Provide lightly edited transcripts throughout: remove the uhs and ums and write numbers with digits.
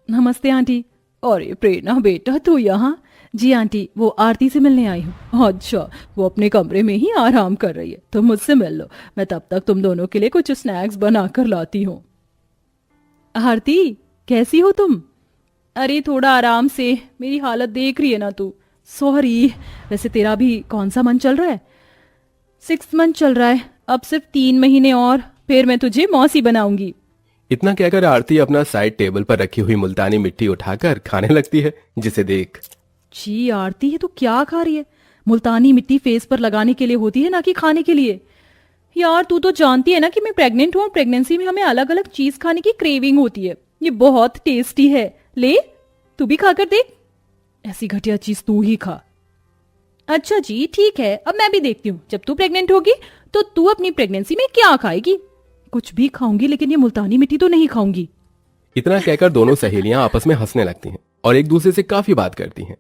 नमस्ते आंटी। और ये प्रेरणा बेटा तू यहाँ? जी आंटी, वो आरती से मिलने आई हूँ। अच्छा, वो अपने कमरे में ही आराम कर रही है, तुम मुझसे मिल लो, मैं तब तक तुम दोनों के लिए कुछ स्नैक्स बना कर लाती हूँ। आरती, कैसी हो तुम? अरे थोड़ा आराम से, मेरी हालत देख रही है ना तू। सॉरी। वैसे तेरा भी कौन सा मंथ चल रहा है? 6th मंथ चल रहा है। अब सिर्फ 3 महीने और, फिर मैं तुझे मौसी बनाऊंगी। इतना कहकर आरती अपना साइड टेबल पर रखी हुई मुल्तानी मिट्टी उठाकर खाने लगती है, जिसे देख। जी आरती, ये तो क्या खा रही है? मुल्तानी मिट्टी फेस पर लगाने के लिए होती है, ना कि खाने के लिए। यार तू तो जानती है ना कि मैं प्रेग्नेंट हूँ और प्रेगनेंसी में हमें अलग अलग चीज खाने की क्रेविंग होती है। ये बहुत टेस्टी है, ले तू भी खाकर देख। ऐसी घटिया चीज तू ही खा। अच्छा जी ठीक है, अब मैं भी देखती हूँ, जब तू प्रेग्नेंट होगी तो तू अपनी प्रेगनेंसी में क्या खाएगी। कुछ भी खाऊंगी, लेकिन ये मुल्तानी मिट्टी तो नहीं खाऊंगी। इतना कहकर दोनों सहेलियां आपस में हंसने लगती हैं और एक दूसरे से काफी बात करती हैं।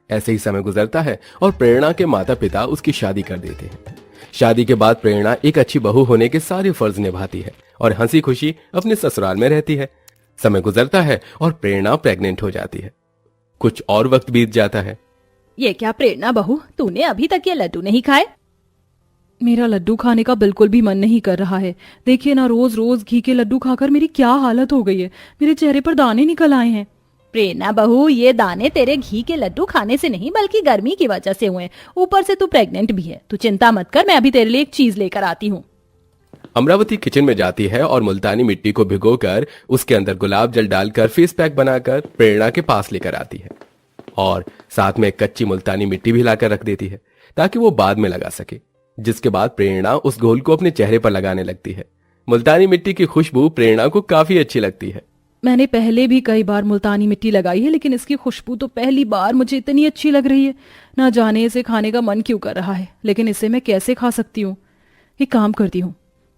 ऐसे ही समय गुजरता है और प्रेरणा के माता पिता उसकी शादी कर देते हैं। शादी के बाद प्रेरणा एक अच्छी बहू होने के सारे फर्ज निभाती है और हंसी खुशी अपने ससुराल में रहती है। समय गुजरता है और प्रेरणा प्रेग्नेंट हो जाती है। कुछ और वक्त बीत जाता है। ये क्या प्रेरणा बहू, तूने अभी तक ये लड्डू नहीं खाए? मेरा लड्डू खाने का बिल्कुल भी मन नहीं कर रहा है। देखिए ना, रोज रोज घी के लड्डू खाकर मेरी क्या हालत हो गई है। मेरे चेहरे पर दाने निकल आए हैं। प्रेरणा बहू, ये दाने तेरे घी के लड्डू खाने से नहीं बल्कि गर्मी की वजह से हुए। ऊपर से तू प्रेग्नेंट भी है। तू चिंता मत कर, मैं अभी तेरे लिए एक चीज लेकर आती हूँ। अमरावती किचन में जाती है और मुल्तानी मिट्टी को भिगोकर उसके अंदर गुलाब जल डालकर फेस पैक बनाकर प्रेरणा के पास लेकर आती है और साथ में कच्ची मुल्तानी मिट्टी भी लाकर रख देती है ताकि वो बाद में लगा सके। जिसके बाद प्रेरणा उस घोल को अपने चेहरे पर लगाने लगती है। मुल्तानी मिट्टी की खुशबू प्रेरणा को काफी अच्छी लगती है। मैंने पहले भी कई बार मुल्तानी मिट्टी लगाई है, लेकिन इसकी खुशबू तो पहली बार मुझे इतनी अच्छी लग रही है। ना जाने इसे खाने का मन क्यों कर रहा है, लेकिन इसे मैं कैसे खा सकती हूँ? एक काम करती हूँ,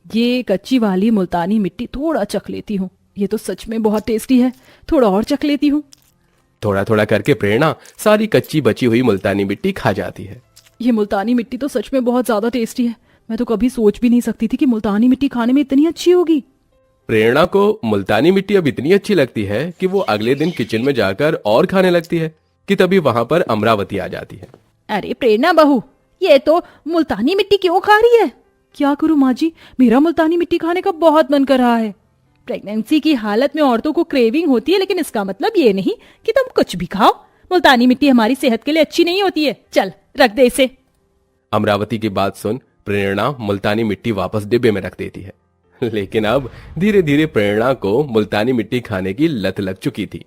ये कच्ची वाली मुल्तानी मिट्टी थोड़ा चख लेती हूँ। ये तो सच में बहुत टेस्टी है, थोड़ा और चख लेती हूँ। थोड़ा थोड़ा करके प्रेरणा सारी कच्ची बची हुई मुल्तानी मिट्टी खा जाती है। ये मुल्तानी मिट्टी तो सच में बहुत ज्यादा टेस्टी है। मैं तो कभी सोच भी नहीं सकती थी कि मुल्तानी मिट्टी खाने में इतनी अच्छी होगी। प्रेरणा को मुल्तानी मिट्टी अब इतनी अच्छी लगती है कि वो अगले दिन किचन में जाकर और खाने लगती है कि तभी वहां पर अमरावती आ जाती है। अरे प्रेरणा बहू, ये तो मुल्तानी मिट्टी क्यों खा रही है? क्या करूं माँ जी, मेरा मुल्तानी मिट्टी खाने का बहुत मन कर रहा है। प्रेगनेंसी की हालत में औरतों को क्रेविंग होती है, लेकिन इसका मतलब ये नहीं कि तुम कुछ भी खाओ। मुल्तानी मिट्टी हमारी सेहत के लिए अच्छी नहीं होती है। चल रख दे इसे। अमरावती की बात सुन प्रेरणा मुल्तानी मिट्टी वापस डिब्बे में रख देती है। लेकिन अब धीरे धीरे प्रेरणा को मुल्तानी मिट्टी खाने की लत लग चुकी थी।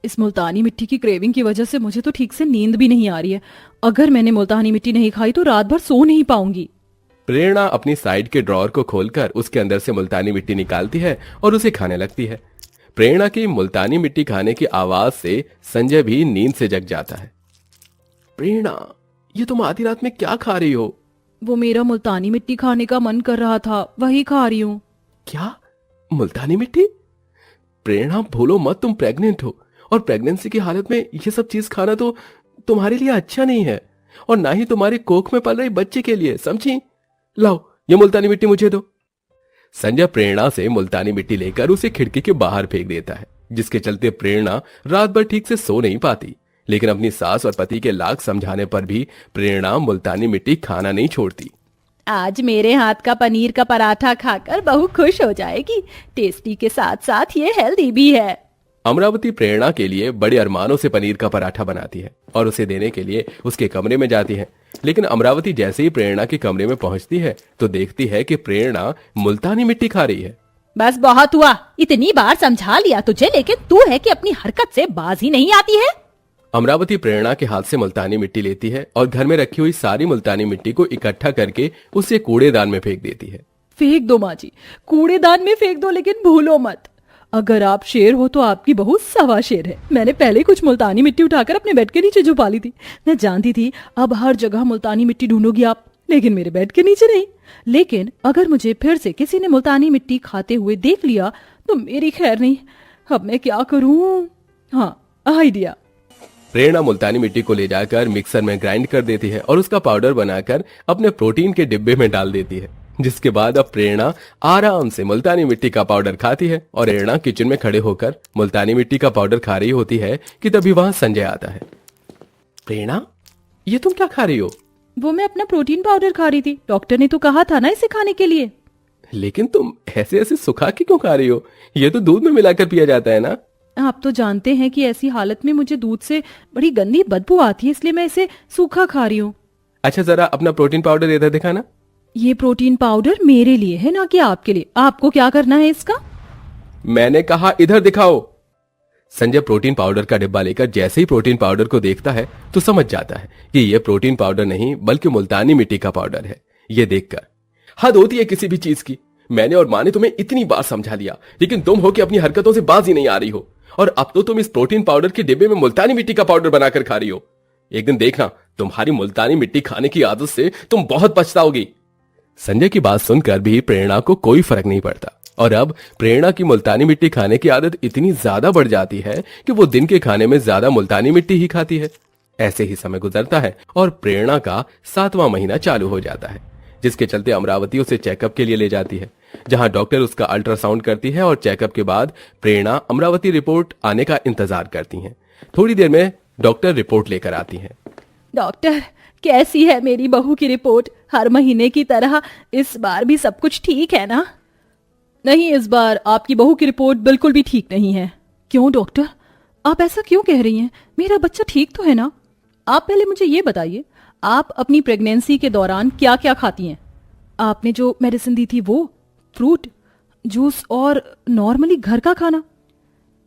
इस मुल्तानी मिट्टी की क्रेविंग की वजह से मुझे तो ठीक से नींद भी नहीं आ रही है। अगर मैंने मुल्तानी मिट्टी नहीं खाई तो रात भर सो नहीं पाऊंगी। प्रेरणा अपनी साइड के ड्रॉर को खोलकर उसके अंदर से मुल्तानी मिट्टी निकालती है और उसे खाने लगती है। प्रेरणा की मुल्तानी मिट्टी खाने की आवाज से संजय भी नींद से जग जाता है। प्रेरणा, ये तुम आधी रात में क्या खा रही हो? वो मेरा मुल्तानी मिट्टी खाने का मन कर रहा था, वही खा रही हूँ। क्या? मुल्तानी मिट्टी? प्रेरणा भूलो मत, तुम प्रेग्नेंट हो और प्रेगनेंसी की हालत में ये सब चीज खाना तो तुम्हारे लिए अच्छा नहीं है और ना ही तुम्हारे कोख में पल रहे बच्चे के लिए, समझी? लाओ ये मुल्तानी मिट्टी मुझे दो। संजय प्रेरणा से मुल्तानी मिट्टी लेकर उसे खिड़की के बाहर फेंक देता है, जिसके चलते प्रेरणा रात भर ठीक से सो नहीं पाती। लेकिन अपनी सास और पति के लाख समझाने पर भी प्रेरणा मुल्तानी मिट्टी खाना नहीं छोड़ती। आज मेरे हाथ का पनीर का पराठा खाकर बहू खुश हो जाएगी। टेस्टी के साथ साथ ये हेल्दी भी है। अमरावती प्रेरणा के लिए बड़े अरमानों से पनीर का पराठा बनाती है और उसे देने के लिए उसके कमरे में जाती है। लेकिन अमरावती जैसे ही प्रेरणा के कमरे में पहुंचती है तो देखती है कि प्रेरणा मुल्तानी मिट्टी खा रही है। बस बहुत हुआ, इतनी बार समझा लिया तुझे, लेकिन तू है कि अपनी हरकत से बाज ही नहीं आती है। अमरावती प्रेरणा के हाथ से मुल्तानी मिट्टी लेती है और घर में रखी हुई सारी मुल्तानी मिट्टी को इकट्ठा करके उसे कूड़ेदान में फेंक देती है। फेंक दो माँ जी, कूड़ेदान में फेंक दो, लेकिन भूलो मत, अगर आप शेर हो तो आपकी बहू सवा शेर है। मैंने पहले कुछ मुल्तानी मिट्टी उठाकर अपने बेड के नीचे छुपा ली थी। मैं जानती थी अब हर जगह मुल्तानी मिट्टी ढूंढोगी आप, लेकिन मेरे बेड के नीचे नहीं। लेकिन अगर मुझे फिर से किसी ने मुल्तानी मिट्टी खाते हुए देख लिया तो मेरी खैर नहीं। अब मैं क्या करूं? हाँ, आइडिया। प्रेरणा मुल्तानी मिट्टी को ले जाकर मिक्सर में ग्राइंड कर देती है और उसका पाउडर बनाकर अपने प्रोटीन के डिब्बे में डाल देती है, जिसके बाद अब प्रेरणा आराम से मुल्तानी मिट्टी का पाउडर खाती है और प्रेरणा किचन में खड़े होकर मुल्तानी मिट्टी का पाउडर खा रही होती है कि तभी वहां संजय आता है। प्रेरणा, ये तुम क्या खा रही हो? वो मैं अपना प्रोटीन पाउडर खा रही थी, डॉक्टर ने तो कहा था ना इसे खाने के लिए। लेकिन तुम ऐसे ऐसे सुखा के क्यों खा रही हो? ये तो दूध में मिलाकर पिया जाता है ना। आप तो जानते हैं कि ऐसी हालत में मुझे दूध से बड़ी गंदी बदबू आती है, इसलिए मैं इसे सूखा खा रही हूँ। अच्छा, जरा अपना प्रोटीन पाउडर इधर दिखाना। ये प्रोटीन पाउडर मेरे लिए है, ना कि आपके लिए। आपको क्या करना है इसका? मैंने कहा इधर दिखाओ। संजय प्रोटीन पाउडर का डिब्बा लेकर जैसे ही प्रोटीन पाउडर को देखता है तो समझ जाता है कि यह प्रोटीन पाउडर नहीं बल्कि मुल्तानी मिट्टी का पाउडर है। यह देखकर हद होती है किसी भी चीज की। मैंने और माँ ने तुम्हें इतनी बार समझा लिया, लेकिन तुम हो कि अपनी हरकतों से बाज ही नहीं आ रही हो, और अब तो तुम इस प्रोटीन पाउडर के डिब्बे में मुल्तानी मिट्टी का पाउडर बनाकर खा रही हो। एक दिन देखना, तुम्हारी मुल्तानी मिट्टी खाने की आदत से तुम बहुत पछताओगी। संजय की बात सुनकर भी प्रेरणा को कोई फर्क नहीं पड़ता, और अब प्रेरणा की मुल्तानी मिट्टी खाने की आदत इतनी ज्यादा बढ़ जाती है कि वो दिन के खाने में ज्यादा मुल्तानी मिट्टी ही खाती है। ऐसे ही समय गुजरता है और प्रेरणा का 7वां महीना चालू हो जाता है, जिसके चलते अमरावती उसे चेकअप के लिए ले जाती है, जहां डॉक्टर उसका अल्ट्रासाउंड करती है और चेकअप के बाद प्रेरणा अमरावती रिपोर्ट आने का इंतजार करती हैं। थोड़ी देर में डॉक्टर रिपोर्ट लेकर आती हैं। डॉक्टर, कैसी है मेरी बहू की रिपोर्ट? हर महीने की तरह इस बार भी सब कुछ ठीक है ना? नहीं, इस बार आपकी बहू की रिपोर्ट बिल्कुल भी ठीक नहीं है। क्यों डॉक्टर, आप ऐसा क्यों कह रही हैं? मेरा बच्चा ठीक तो है ना? आप पहले मुझे ये बताइए, आप अपनी प्रेगनेंसी के दौरान क्या क्या खाती हैं? आपने जो मेडिसिन दी थी वो, फ्रूट, जूस और नॉर्मली घर का खाना।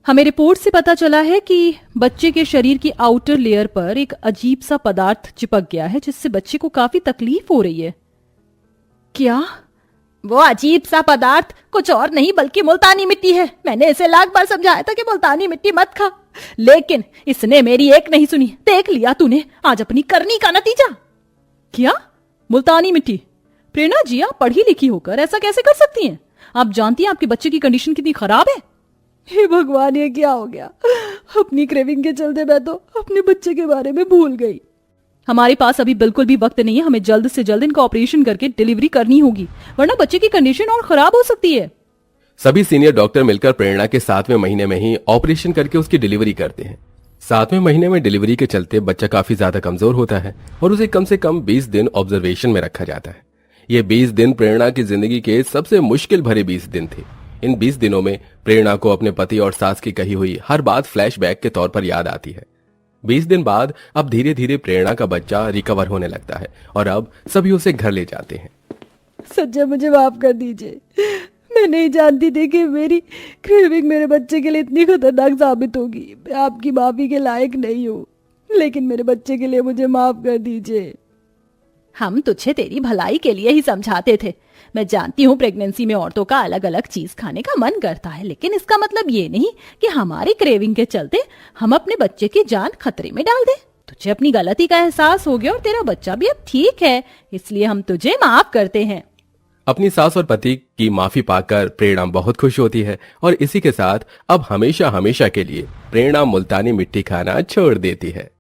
हमें रिपोर्ट से पता चला है कि बच्चे के शरीर की आउटर लेयर पर एक अजीब सा पदार्थ चिपक गया है, जिससे बच्चे को काफी तकलीफ हो रही है। क्या? वो अजीब सा पदार्थ कुछ और नहीं बल्कि मुल्तानी मिट्टी है। मैंने इसे लाख बार समझाया था कि मुल्तानी मिट्टी मत खा, लेकिन इसने मेरी एक नहीं सुनी। देख लिया तूने आज अपनी करनी का नतीजा। क्या? मुल्तानी मिट्टी? प्रेरणा जी, आप पढ़ी लिखी होकर ऐसा कैसे कर सकती हैं? आप जानती हैं आपके बच्चे की कंडीशन कितनी खराब है। हे भगवान, ये क्या हो गया? अपनी क्रेविंग के चलते मैं तो अपने बच्चे के बारे में भूल गई। हमारे पास अभी बिल्कुल भी वक्त नहीं है। हमें जल्द से जल्द इनका ऑपरेशन करके डिलीवरी करनी होगी, वरना बच्चे की कंडीशन और खराब हो सकती है। सभी सीनियर डॉक्टर मिलकर प्रेरणा के 7वें महीने में ही ऑपरेशन करके उसकी डिलीवरी करते हैं। 7वें महीने में डिलीवरी के चलते बच्चा काफी ज्यादा कमजोर होता है और उसे कम से कम 20 दिन ऑब्जर्वेशन में रखा जाता है। ये 20 दिन प्रेरणा की जिंदगी के सबसे मुश्किल भरे 20 दिन थे। इन 20 दिनों में प्रेरणा को अपने पति और सास की कही हुई हर बात फ्लैशबैक के तौर पर याद आती है। 20 दिन बाद अब धीरे धीरे प्रेरणा का बच्चा रिकवर होने लगता है और अब सभी उसे घर ले जाते हैं। सच्चा मुझे माफ कर दीजिए। मैं नहीं जानती थी कि मेरी क्रेविंग मेरे बच्चे के लिए इतनी खतरनाक साबित होगी। मैं आपकी माफी के लायक नहीं हूँ, लेकिन मेरे बच्चे के लिए मुझे माफ कर दीजिए। हम तुझे तेरी भलाई के लिए ही समझाते थे। मैं जानती हूँ प्रेगनेंसी में औरतों का अलग अलग चीज खाने का मन करता है, लेकिन इसका मतलब ये नहीं कि हमारी क्रेविंग के चलते हम अपने बच्चे की जान खतरे में डाल दें। तुझे अपनी गलती का एहसास हो गया और तेरा बच्चा भी अब ठीक है, इसलिए हम तुझे माफ करते हैं। अपनी सास और पति की माफी पाकर प्रेरणा बहुत खुश होती है और इसी के साथ अब हमेशा हमेशा के लिए प्रेरणा मुल्तानी मिट्टी खाना छोड़ देती है।